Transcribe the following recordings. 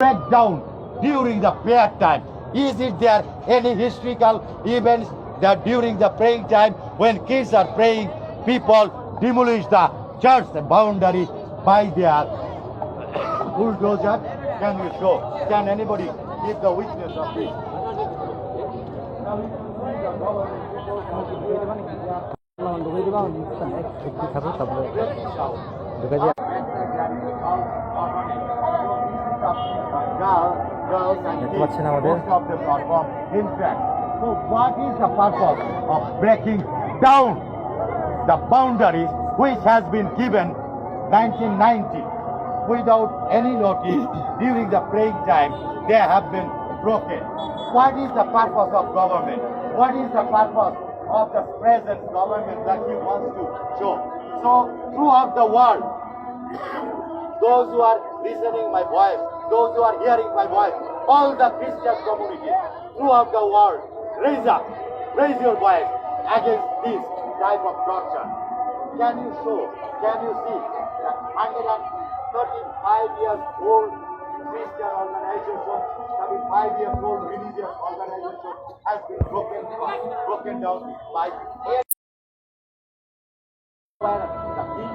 break down during the prayer time? Is it there any historical events that during the praying time when kids are praying, people demolish the church boundary by their bulldozer? Can you show? Can anybody give the witness of this? Girls and kids, most of them are from infant. So what is the purpose of breaking down the boundaries which has been given 1990 without any notice during the praying time? They have been broken. What is the purpose of government? What is the purpose of the present government that he wants to show? So throughout the world, those who are listening my voice, those who are hearing my voice, all the Christian community throughout the world, raise up, raise your voice against this type of torture. Can you show, can you see that 135 years old Christian organization, 35 years old religious organization has been broken down by the kids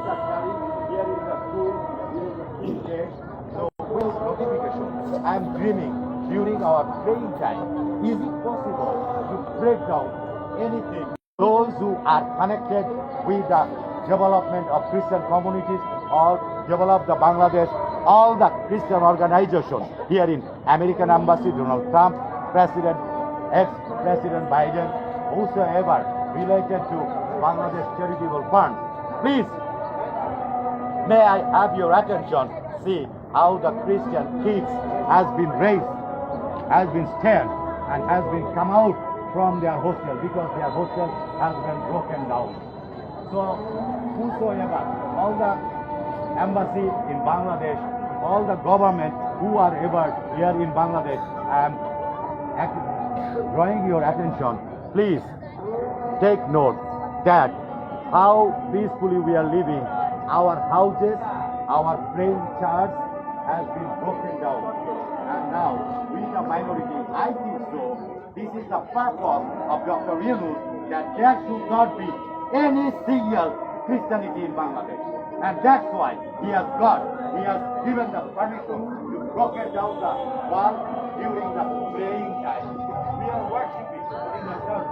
are carrying here in the school, here is the kids there. So with notification, I am dreaming during our praying time. Is it possible to break down anything? Those who are connected with the development of Christian communities or develop the Bangladesh, all the Christian organizations here in American Embassy, Donald Trump, President, ex-President Biden, whosoever related to Bangladesh charitable funds. Please, may I have your attention? See how the Christian kids has been raised, has been scared, and has been come out from their hostel because their hostel has been broken down. So whosoever, all the embassy in Bangladesh, all the government who are ever here in Bangladesh, I am drawing your attention. Please take note that how peacefully we are living. Our houses, our praying church has been broken down. And now, we the minority, I think so, this is the purpose of Dr. Yunus, that there should not be any single Christianity in Bangladesh. And that's why he has given the permission to broken down the wall during the praying time. We are worshiping in the church.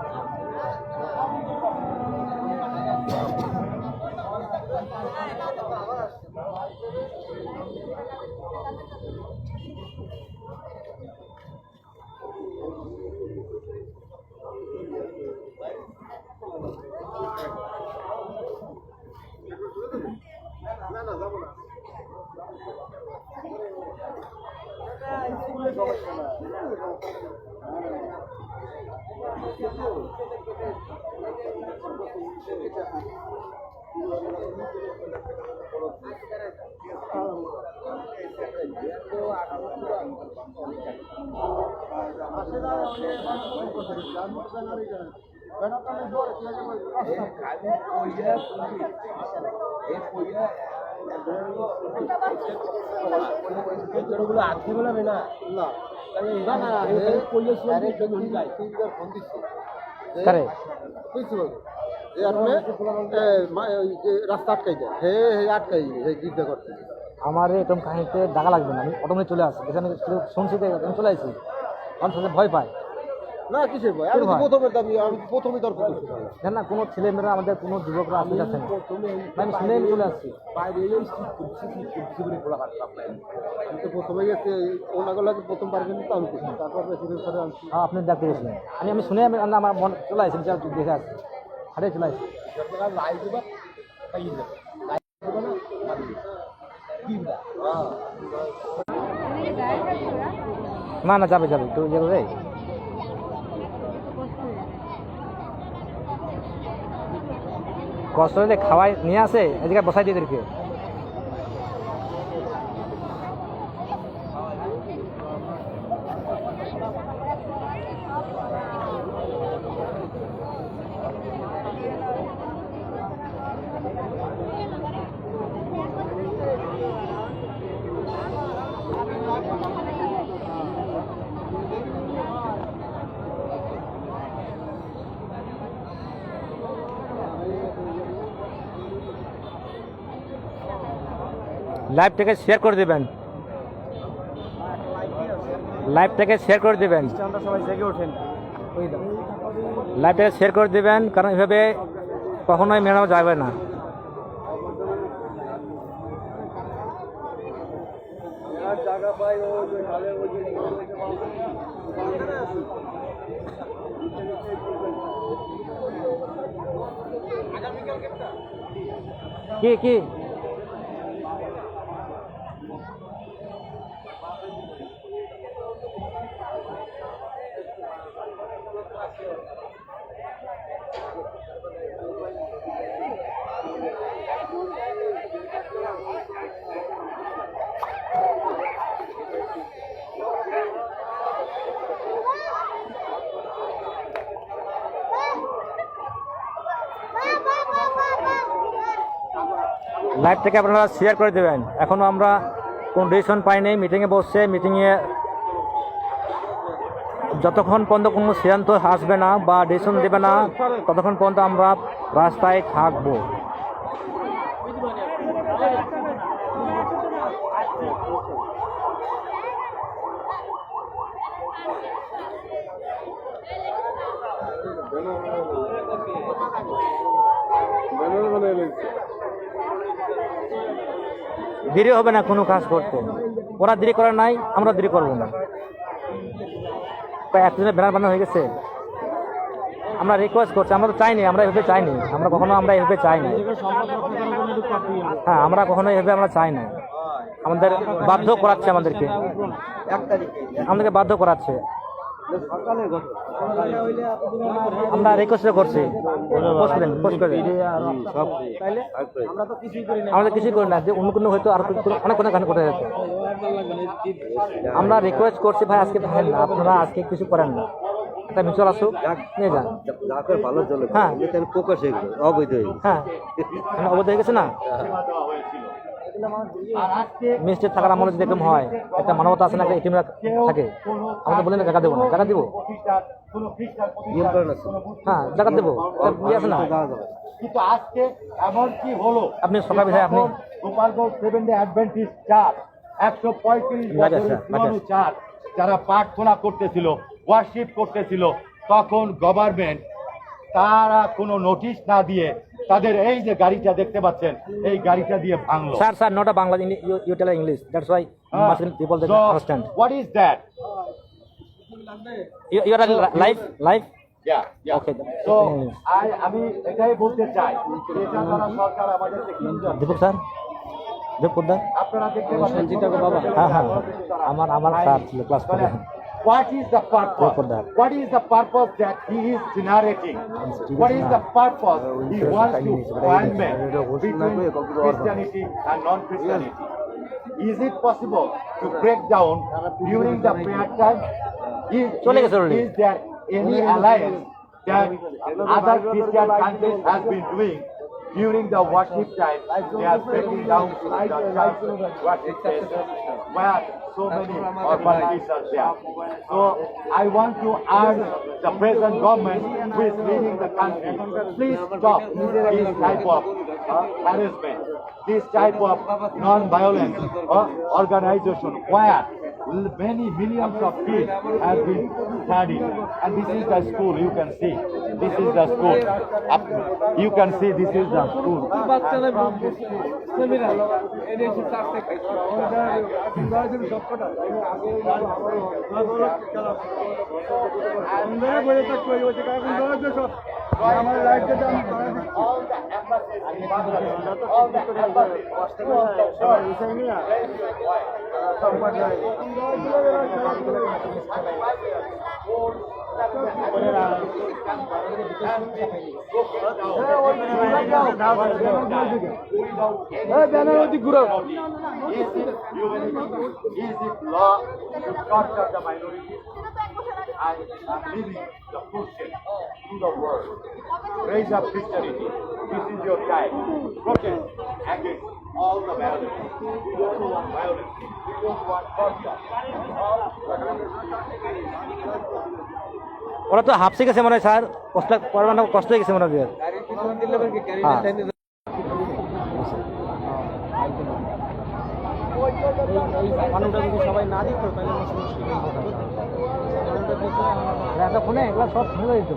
রাস্তা আটকাই দেয়, হে আটকাই জিজ্ঞা করতে আমার এরকম কাহিনীতে ডাকা লাগবে না, আমি অটোমেটিক চলে আসছি, যেখানে শুনছি আমি চলে আসছি, মানুষ ভয় পায় না। কিসের ভয়? আমি প্রথমে তর্ক করছি না, কোনো ছেলেমেয়েরা আমাদের কোনো যুবকরা আসতে যাচ্ছে না, আমি শুনে আমি চলে আসছি। বাইরে আমি তো প্রথমে গেছি ওনাগুলোকে প্রথম পারবেন তো আমি করছি, তারপর প্রেসিডেন্ট আনছি। আপনি দেখতে গেছিলেন, আমি শুনে আমার মন চলে আসছি, দেখে আসছি, হাটে চলে আসছি। না যাবে তো ইয়ে করে কষ্ট হলে খাওয়াই নিয়ে আসে, এদিকে বসাই দিয়ে এদেরকে। লাইভটাকে শেয়ার করে দেবেন, লাইভটাকে শেয়ার করে দেবেন, সবাই জেগে ওঠেন। লাইভটাকে শেয়ার করে দেবেন, কারণ এভাবে কখনোই মেলানো যাবে না। জায়গা পাই ও কি কি লাইভটাকে আপনারা শেয়ার করে দেবেন। এখনও আমরা কোনো ডিসিশন পাইনি, মিটিংয়ে বসছে, মিটিংয়ে যতক্ষণ পর্যন্ত কোনো সিদ্ধান্ত আসবে না বা ডিসিশন দেবে না ততক্ষণ পর্যন্ত আমরা রাস্তায় থাকবো। দেরি হবে না কোনো কাজ করতে, ওরা দেরি করে নাই, আমরা দেরি করবো না। প্রায় এতদিনের ব্যানার বানানো হয়ে গেছে, আমরা রিকোয়েস্ট করছি, আমরা তো চাইনি, আমরা এভাবে চাইনি, আমরা কখনো আমরা এভাবে চাইনি। হ্যাঁ, আমরা কখনো এভাবে আমরা চাই না, আমাদের বাধ্য করাচ্ছে, আমাদেরকে বাধ্য করাচ্ছে। আমরা রিকোয়েস্ট করছি, আমাদের কিছুই করি না, যে অন্য কোনো হয়তো আর অনেক অনেক গান করে যেত। আমরা রিকোয়েস্ট করছি ভাই আজকে ভাই না, আপনারা আজকে কিছু করেন না, একটা মিচল আসুক নিয়ে যান। হ্যাঁ হ্যাঁ, অবৈধ হয়ে গেছে না, মিষ্টি থাকার আমলে যদি এরকম হয়, একটা মানবতা আছে না, একটা এটিএম থাকে, আমরা বলি না জায়গা দেবো না, জায়গা দিব, হ্যাঁ জায়গা দেবো, আছে না। কিন্তু আজকে এমন কি হলো, আপনি সকাল বিষয়ে আপনি Gopalganj seven day Adventist church 135 বছরের পুরনো চার্চ যারা প্রার্থনা করতেছিল, ওয়ার্শিপ করতেছিল, তখন গভর্নমেন্ট তারা কোনো নোটিশ না দিয়ে তাদের এই যে গাড়িটা দেখতে পাচ্ছেন এই গাড়িটা দিয়ে ভাঙলো। Sir sir not a Bangla, you tell English, that's why people they understand. What is that? You are live Yeah. Okay. So, আমি এটাই বলতে চাই, এটা দ্বারা সরকার আমাদেরকে দীপক স্যার, দীপক দা, আপনারা দেখতে পাচ্ছেন বাবা। হ্যাঁ হ্যাঁ, আমার স্যার ছিল ক্লাস করে। What is the purpose? What is the purpose that he is generating? What is the purpose he wants to alignment between Christianity and non-Christianity? Is it possible to break down during the prayer time? Is there any alliance that other Christian countries has been doing during the worship time? They are breaking down the church worship place where so many orphanages are there. So I want to urge the present government who is leading the country, please stop this type of harassment, this type of non-violent organization where many millions of kids have been studying. And this is the school, you can see. This is the school. You can see this is the school. Is it law to torture the minority? I am leaving the question to the world. Raise up Christianity. This is your time. Protest against all the violence. We don't want violence. We don't want torture. ওরা তো হাফসে গেছে মনে হয় sir, কষ্ট হয়ে গেছে মনে হয়। এই পানুটা যদি সবাই না দিত তাহলে মুশকিল হতো। পানুটা দিতে এতক্ষণে এগুলো সব ফেলে দিত।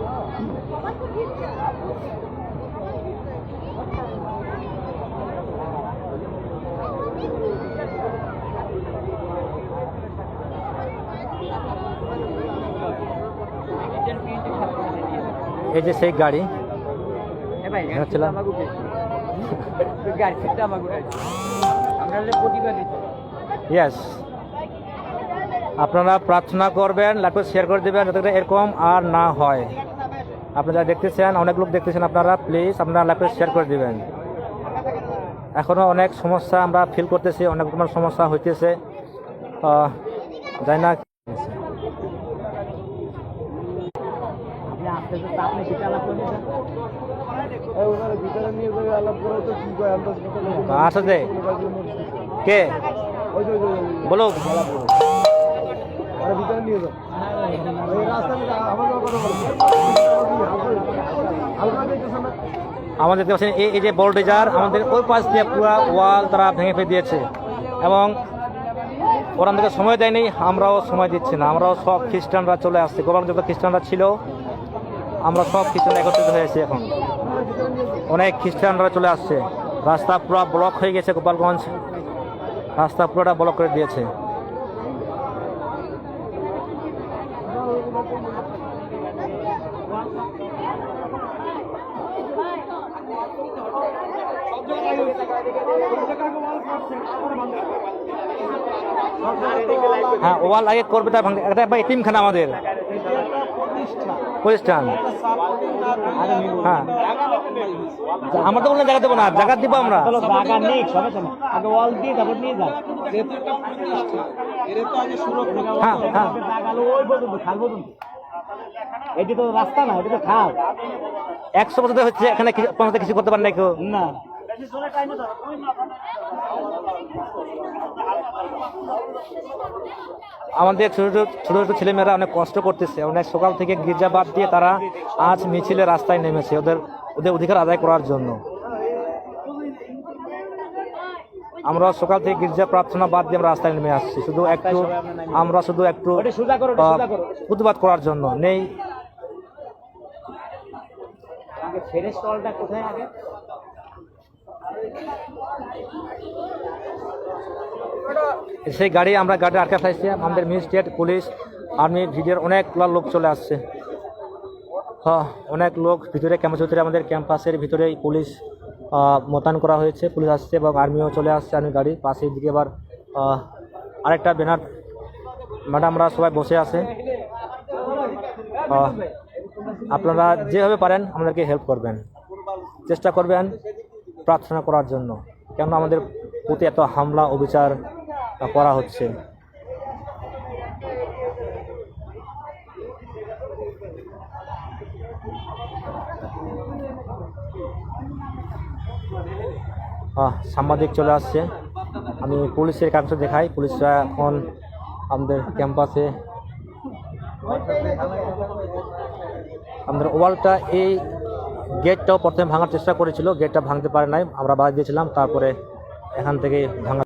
এই যে সেই গাড়ি ছিলাম ইয়েস, আপনারা প্রার্থনা করবেন, লাইক শেয়ার করে দেবেন যাতে এরকম আর না হয়। আপনারা দেখতেছেন, অনেক লোক দেখতেছেন, আপনারা প্লিজ আপনারা লাইক শেয়ার করে দিবেন। এখনও অনেক সমস্যা আমরা ফিল করতেছি, অনেক রকমের সমস্যা হইতেছে, যাই না ভিতরে নিয়ে যাবে আলাপ করে তো কি কয় আন্দাজ কত আসলে কে বলো আরে ভিতরে নিয়ে যাও এই রাস্তা আমাদের কথা বলছি হালকা দেখতেছ না আমাদের দেখতে পাচ্ছেন এই যে বোল্ডেজার আমাদের ওই পাশ দিয়ে পুরো ওয়াল তারা ভেঙে ফেলে দিয়েছে এবং ওরা আমাদেরকে সময় দেয়নি, আমরাও সময় দিচ্ছি না। আমরাও সব খ্রিস্টানরা চলে আসছে, গোপালগঞ্জ যত খ্রিস্টানরা ছিল আমরা সব খ্রিস্টান একত্রিত হয়েছি। এখন অনেক খ্রিস্টানরা চলে আসছে, রাস্তা পুরো ব্লক হয়ে গেছে, গোপালগঞ্জ রাস্তা পুরোটা ব্লক করে দিয়েছে। হ্যাঁ, ওয়াল আগে করবে, তার ভাঙবে। একটা এতিমখানা আমাদের প্রতিষ্ঠান। হ্যাঁ, আমরা তো কোনো জায়গা দেবো না, জায়গা দিব আমরা। হ্যাঁ হ্যাঁ, এটি তো রাস্তা না, এটা তো খাল। 100 বছর হচ্ছে এখানে কিছু করতে পারেন না কেউ। না আমাদের ছোট ছোট ছেলেমেয়েরা অনেক কষ্ট করতেছে, অনেক সকাল থেকে গির্জা বাদ দিয়ে তারা আজ মিছিলে রাস্তায় নেমেছে ওদের অধিকার আদায় করার জন্য। আমরা সকাল থেকে গির্জা প্রার্থনা বাদ দিয়ে আমরা রাস্তায় নেমে আসছি শুধু একটু প্রতিবাদ করার জন্য। নেই কোথায় আগে সেই গাড়ি আমরা গাড়ি আটকে ফেলেছি। আমাদের ম্যাজিস্ট্রেট, পুলিশ, আর্মি, ভিডিওর অনেক লোক চলে আসছে। হ্যাঁ, অনেক লোক ভিতরে ক্যাম্পাসের ভিতরে, আমাদের ক্যাম্পাসের ভিতরেই পুলিশ মোতায়েন করা হয়েছে। পুলিশ আসছে এবং আর্মিও চলে আসছে। আর্মি গাড়ি পাশের দিকে আবার আরেকটা ব্যানার, ম্যাডামরা সবাই বসে আছে। আপনারা যেভাবে পারেন আমাদেরকে হেল্প করবেন, চেষ্টা করবেন প্রার্থনা করার জন্য, কেন আমাদের প্রতি এত হামলা অবিচার করা হচ্ছে। সাংবাদিক চলে আসছে, আমি পুলিশের কাছে দেখাই। পুলিশরা এখন আমাদের ক্যাম্পাসে, আমাদের ওয়ালটা, এই গেটটাও প্রথমে ভাঙার চেষ্টা করেছিল, গেটটা ভাঙতে পারে নাই, আমরা বাধা দিয়েছিলাম। তারপরে এখান থেকে ভাঙা,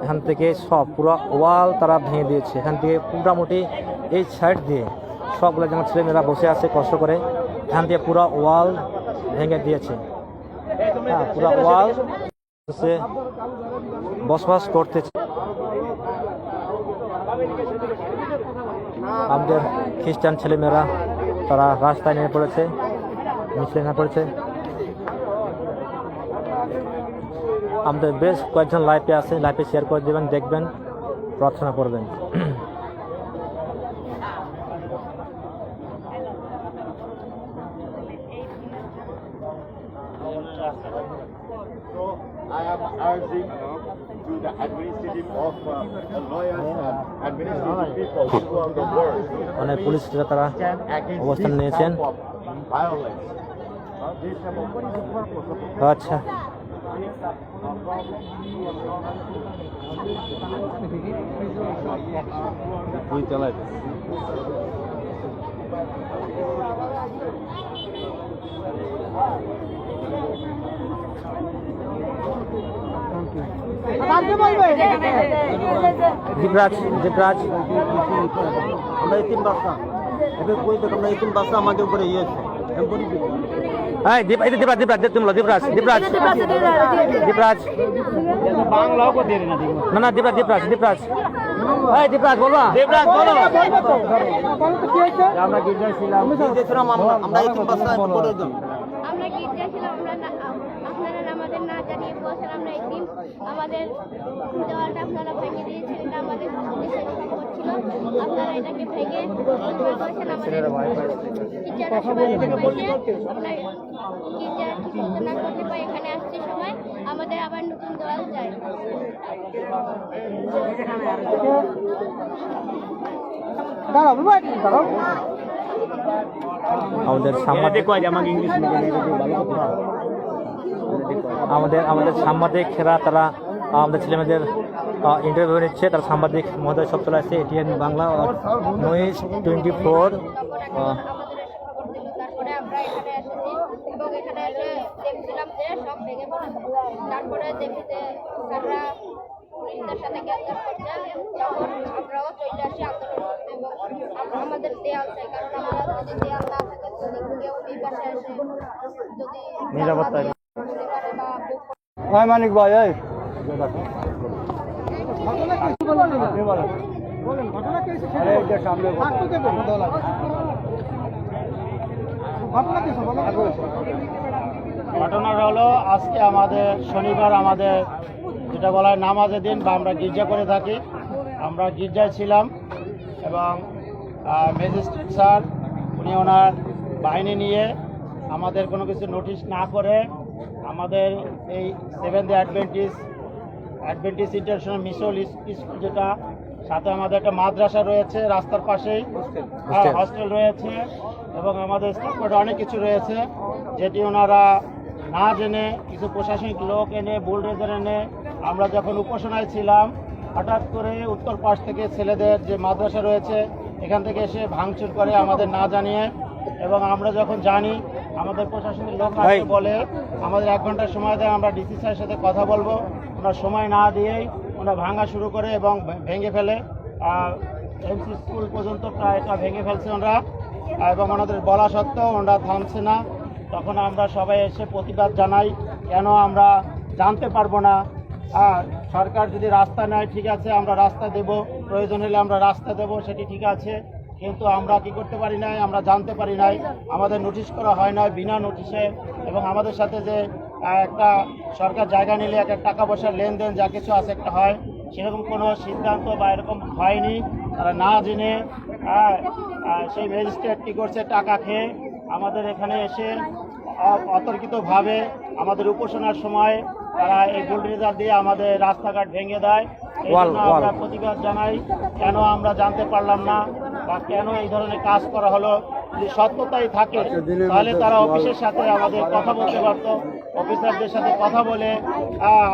এখান থেকে সব পুরো ওয়াল তারা ভেঙে দিয়েছে। এখান থেকে মোটামুটি এই সাইড দিয়ে সবগুলো যেমন ছেলেমেয়েরা বসে আছে কষ্ট করে, এখান থেকে পুরো ওয়াল ভেঙে দিয়েছে। হ্যাঁ, পুরো ওয়াল বসবাস করতেছে। আমাদের খ্রিস্টান ছেলেমেয়েরা তারা রাস্তায় নেমে পড়েছে, মিছিলে নেমে পড়েছে। আমাদের বেশ কয়েকজন লাইভে আছে, লাইভে শেয়ার করে দেবেন, দেখবেন, প্রার্থনা করবেন। So I am urging to the administrative of the lawyers and administrative people throughout the world মানে পুলিশরা তারা stand against অবস্থান this নিয়েছেন। type of violence. This type of, what is the purpose of it? আচ্ছা, তুই চালাই দীপরাজ দীপরাজ আমরা এতিম বাচ্চা এবার কই দেখ আমরা এতিম বাচ্চা আমাদের উপরে ইয়ে হ্যাঁ দীপরাজ দীপরাজ তুমি দীপরাজ দীপরাজ দীপরাজ বাংলাও কো দেরে না না না দীপরাজ দীপরাজ দীপরাজ এই দীপরাজ বলবা দেবরাজ বলো আমরা গির্জায় ছিলাম আমরা এতিম বাচ্চা করে দাও আমরা গির্জা ছিলাম, আপনারা আমাদের না জানিয়ে বলছেন আমরা এতিম। আমাদের দেওয়ালটা আপনারা ভেঙে দিয়েছেন, এটা আমাদের দেশের সম্পদ ছিল, আপনারা এটাকে ভেঙে বলছেন আমাদের টিচাররা সবাই বলছে আমরা গির্জা ঠিক মতো না করতে পারি, এখানে আসছে সবাই, আমাদের আবার নতুন দেওয়াল চাই। আমাদের সাংবাদিক আমাদের সাংবাদিকরা তারা আমাদের ছেলেমেয়েদের ইন্টারভিউ নিচ্ছে, তার সাংবাদিক মহোদয় সব চলে আসছে এটিএন বাংলা নিউজ 24। তারপরে আমরা এখানে এসেছি এবং এখানে এসে দেখছিলাম যে সব ভেঙে পড়েছে। তারপরে দেখি যে স্যাররা পুলিশদের সাথে গ্রেফতার করছে, তখন আমরাও চলে আসি আন্দোলন করতে এবং আমাদের দেয়াল চাই, কারণ আমরা যদি দেয়াল না থাকে যদি কেউ এই পাশে এসে যদি নিরাপত্তা বা মানিক ভাই এই ঘটনাটা হলো আজকে আমাদের শনিবার, আমাদের যেটা বলা হয় নামাজের দিন বা আমরা গির্জা করে থাকি। আমরা গির্জায় ছিলাম এবং ম্যাজিস্ট্রেট স্যার উনি ওনার বাহিনী নিয়ে আমাদের কোনো কিছু নোটিশ না করে আমাদের এই seventh Adventist international mission school, যেটা সাথে আমাদের একটা মাদ্রাসা রয়েছে রাস্তার পাশেই, হস্টেল রয়েছে এবং আমাদের স্টাফ অনেক কিছু রয়েছে, যেটি ওনারা না জেনে কিছু প্রশাসনিক লোক এনে বুলডোজার এনে, আমরা যখন উপাসনায় ছিলাম হঠাৎ করে উত্তর পাশ থেকে ছেলেদের যে মাদ্রাসা রয়েছে এখান থেকে এসে ভাঙচুর করে আমাদের না জানিয়ে। এবং আমরা যখন জানি আমাদের প্রশাসনিক লোক আসে বলে আমাদের 1 ঘন্টার সময় দেয়, আমরা ডিসি স্যারের সাথে কথা বলবো, ওনার সময় না দিয়েই ওরা ভাঙা শুরু করে এবং ভেঙে ফেলে। এমসি স্কুল পর্যন্ত প্রায় এটা ভেঙে ফেলছে ওরা, এবং ওনাদের বলা সত্ত্বেও ওরা থামছে না। তখন আমরা সবাই এসে প্রতিবাদ জানাই, কেন আমরা জানতে পারবো না। আর সরকার যদি রাস্তা নেয় ঠিক আছে, আমরা রাস্তা দেব, প্রয়োজন হলে আমরা রাস্তা দেব, সেটি ঠিক আছে, কিন্তু আমরা কি করতে পারি নাই, আমরা জানতে পারি নাই, আমাদের নোটিশ করা হয় না বিনা নোটিশে। এবং আমাদের সাথে যে একটা সরকার জায়গা নিলে একটা টাকা পয়সার লেনদেন যা কিছু আছে একটা হয়, সেরকম কোনো সিদ্ধান্ত বা এরকম হয়নি। তারা না জেনে সেই ম্যাজিস্ট্রেট কী করছে, টাকা খেয়ে আমাদের এখানে এসে অতর্কিতভাবে আমাদের উপাসনার সময় তারা এই বুলডোজার দিয়ে আমাদের রাস্তাঘাট ভেঙে দেয়। এই জন্য আমরা প্রতিবাদ জানাই, কেন আমরা জানতে পারলাম না বা কেন এই ধরনের কাজ করা হলো। যদি সত্যতাই থাকে তাহলে তারা অফিসের সাথে আমাদের কথা বলতে পারতো, অফিসারদের সাথে কথা বলে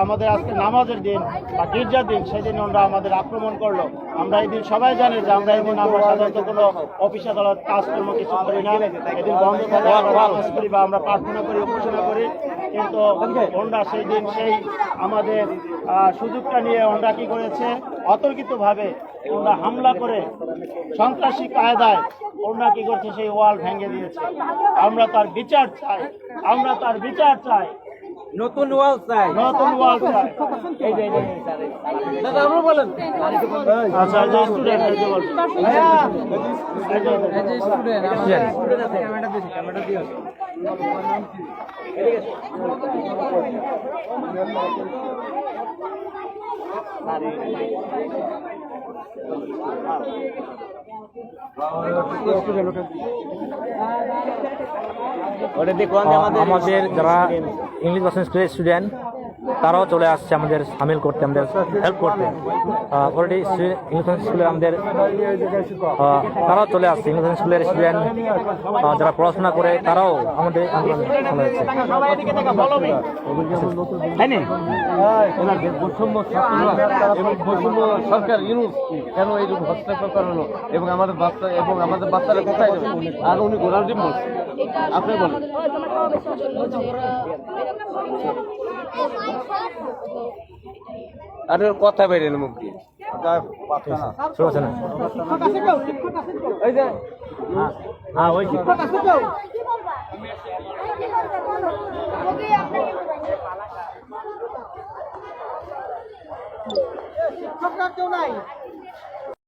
আমাদের আজকে নামাজের দিন বা গির্জার দিন সেদিন ওরা আমাদের আক্রমণ করলো। আমরা এই দিন সবাই জানি যে আমরা এই দিন আমরা সাধারণত কোনো অফিস আদালত কাজকর্ম কিছু করি না, এদিন বন্ধ থাকে, নামাজ করি বা আমরা প্রার্থনা করি, উপাসনা করি। কিন্তু ওরা সেই দিন সেই আমাদের সুযোগটা নিয়ে ওরা কি করেছে, অতর্কিতভাবে ওরা হামলা করে সন্ত্রাসী কায়দায় ওরা কি করছে, সেই ওয়াল ভেঙে দিয়েছে। আমরা তার বিচার চাই, আমরা তার বিচার চাই, নতুন ওয়াল চাই, নতুন ওয়াল চাই। দাদা আমরা বলেন আচ্ছা, যে স্টুডেন্ট এই যে বলছে আমাদের যারা ইংলিশ ভার্সন স্কুলের স্টুডেন্ট তারাও চলে আসছে আমাদের সামিল করতে, আমাদের হেল্প করতে। অলরেডি ইংলিশ ভার্সন স্কুলের আমাদের তারাও চলে আসছে, ইংলিশ ভার্সন স্কুলের স্টুডেন্ট যারা পড়াশোনা করে তারাও আমাদের আন্দোলনে চলে যাচ্ছে। এনাকে বৈষম্য ছাত্ররা এবং বৈষম্য সরকার ইউনুস কেন এইরকম হস্তক্ষেপ করানো এবং আমাদের বাচ্চারা কোথায় যাবে? আর উনি ঘোরার ডিম বলছে। আপনি বলেন। আর ওর কথা বেরেন মুখ দিয়ে শুনেছে না এই যে হ্যাঁ ওই শিক্ষকরা কেউ নাই।